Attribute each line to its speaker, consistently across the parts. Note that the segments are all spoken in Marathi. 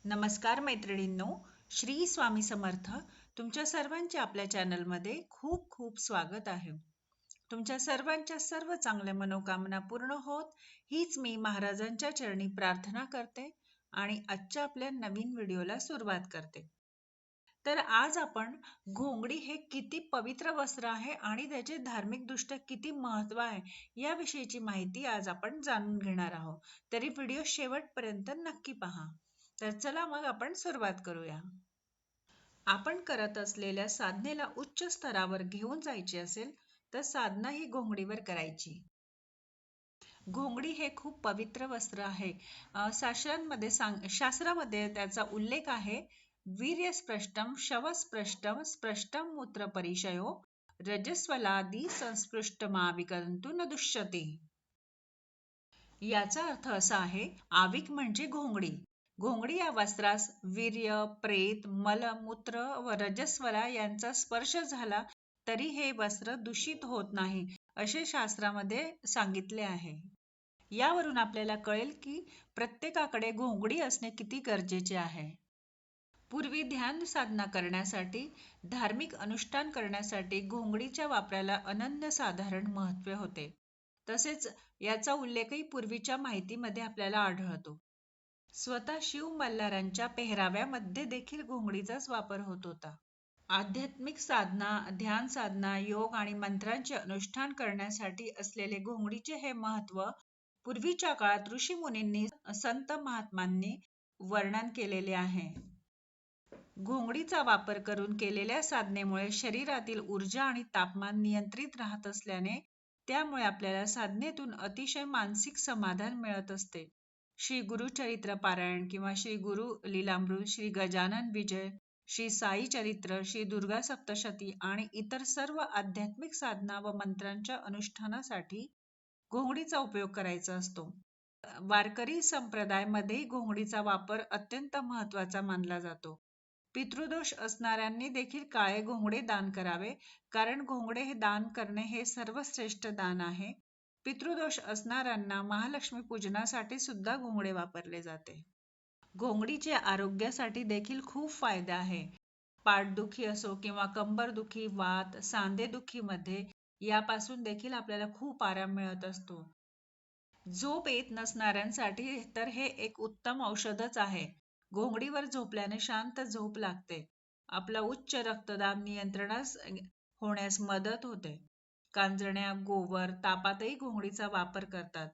Speaker 1: नमस्कार मैत्रिणींनो, श्री स्वामी समर्थ. तुमच्या सर्वांचे आपल्या चॅनलमध्ये खूप खूप स्वागत आहे. तुमच्या सर्वांच्या सर्व चांगल्या मनोकामना पूर्ण होत हीच मी महाराजांच्या चरणी प्रार्थना करते आणि आजच्या आपल्या नवीन व्हिडिओला सुरुवात करते. तर आज आपण घोंगडी हे किती पवित्र वस्त्र आहे आणि त्याचे धार्मिक दृष्ट्या किती महत्व आहे याविषयीची माहिती आज आपण जाणून घेणार आहोत. तरी व्हिडिओ शेवटपर्यंत नक्की पहा. तर चला मग आपण सुरुवात करूया. आपण करत असलेल्या साधनेला उच्च स्तरावर घेऊन जायचे असेल तर साधना ही घोंगडीवर करायची. घोंगडी हे खूप पवित्र वस्त्र आहे. शास्त्रामध्ये त्याचा उल्लेख आहे. वीर्यस्पृष्टम शवस्पृष्टम स्पृष्टम मूत्र परिचयो रजस्वलादी संस्पृष्टमाविकंतु न दुष्यते. याचा अर्थ असा आहे, आविक म्हणजे घोंगडी. घोंगडी या वस्त्रास वीर्य, प्रेत, मल, मूत्र व रजस्वला यांचा स्पर्श झाला तरी हे वस्त्र दूषित होत नाही असे शास्त्रामध्ये सांगितले आहे. यावरून आपल्याला कळेल की प्रत्येकाकडे घोंगडी असणे किती गरजेचे आहे. पूर्वी ध्यान साधना करण्यासाठी, धार्मिक अनुष्ठान करण्यासाठी घोंगडीच्या वापराला अनन्यसाधारण महत्त्व होते. तसेच याचा उल्लेखही पूर्वीच्या माहितीमध्ये आपल्याला आढळतो. स्वतः शिव मल्हारांच्या पेहराव्यामध्ये देखील घोंगडीचाच वापर होत होता. आध्यात्मिक साधना, ध्यान साधना, योग आणि मंत्रांचे अनुष्ठान करण्यासाठी असलेले घोंगडीचे हे महत्त्व पूर्वीच्या काळात ऋषी मुनींनी, संत महात्मांनी वर्णन केलेले आहे. घोंगडीचा वापर करून केलेल्या साधनेमुळे शरीरातील ऊर्जा आणि तापमान नियंत्रित राहत असल्याने त्यामुळे आपल्याला साधनेतून अतिशय मानसिक समाधान मिळत असते. श्री गुरुचरित्र पारायण किंवा श्री गुरु लीलामृत, श्री गजानन विजय, श्री साई चरित्र, श्री दुर्गा सप्तशती आणि इतर सर्व आध्यात्मिक साधना व मंत्रांच्या अनुष्ठानासाठी घोंगडीचा उपयोग करायचा असतो. वारकरी संप्रदायामध्ये घोंगडीचा वापर अत्यंत महत्त्वाचा मानला जातो. पितृदोष असणाऱ्यांनी देखील काळे घोंगडे दान करावे, कारण घोंगडे हे दान करणे हे सर्वश्रेष्ठ दान आहे. पितृदोष असणाऱ्यांना महालक्ष्मी पूजनासाठी सुद्धा घोंगडे वापरले जाते. घोंगडीचे आरोग्यासाठी देखील खूप फायदा आहे. पाठदुखी असो किंवा कंबरदुखी, वात, सांधेदुखीमध्ये यापासून देखील आपल्याला खूप आराम मिळत असतो. झोप येत नसणाऱ्यांसाठी तर हे एक उत्तम औषधच आहे. घोंगडीवर झोपल्याने शांत झोप लागते. आपला उच्च रक्तदाब नियंत्रणास होण्यास मदत होते. कांजण्या, गोवर, तापातही घोंगडीचा वापर करतात.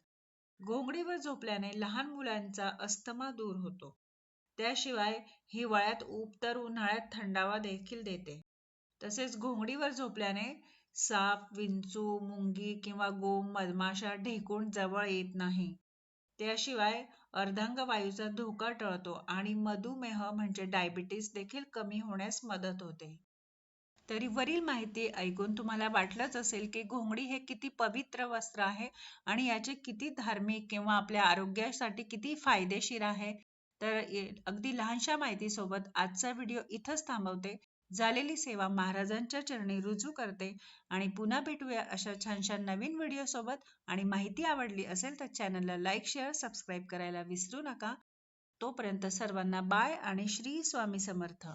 Speaker 1: घोंगडीवर झोपल्याने लहान मुलांचा अस्थमा दूर होतो. त्याशिवाय हिवाळ्यात ऊब तर उन्हाळ्यात थंडावा देखील देते. तसेच घोंगडीवर झोपल्याने साप, विंचू, मुंगी किंवा गोम, मधमाशा, ढेकूण जवळ येत नाही. त्याशिवाय अर्धांगवायूचा धोका टळतो आणि मधुमेह म्हणजे डायबिटीस देखील कमी होण्यास मदत होते. तरी वरील माहिती ऐकून तुम्हाला वाटलंच असेल की घोंगडी हे किती पवित्र वस्त्र आहे आणि याचे किती धार्मिक किंवा आपल्या आरोग्यासाठी किती फायदेशीर आहे. तर अगदी लहानशा माहितीसोबत आजचा व्हिडिओ इथंच थांबवते. झालेली सेवा महाराजांच्या चरणी रुजू करते आणि पुन्हा भेटूया अशा छानशा नवीन व्हिडिओ सोबत. आणि माहिती आवडली असेल तर चॅनलला लाईक, शेअर, सबस्क्राईब करायला विसरू नका. तोपर्यंत सर्वांना बाय आणि श्री स्वामी समर्थ.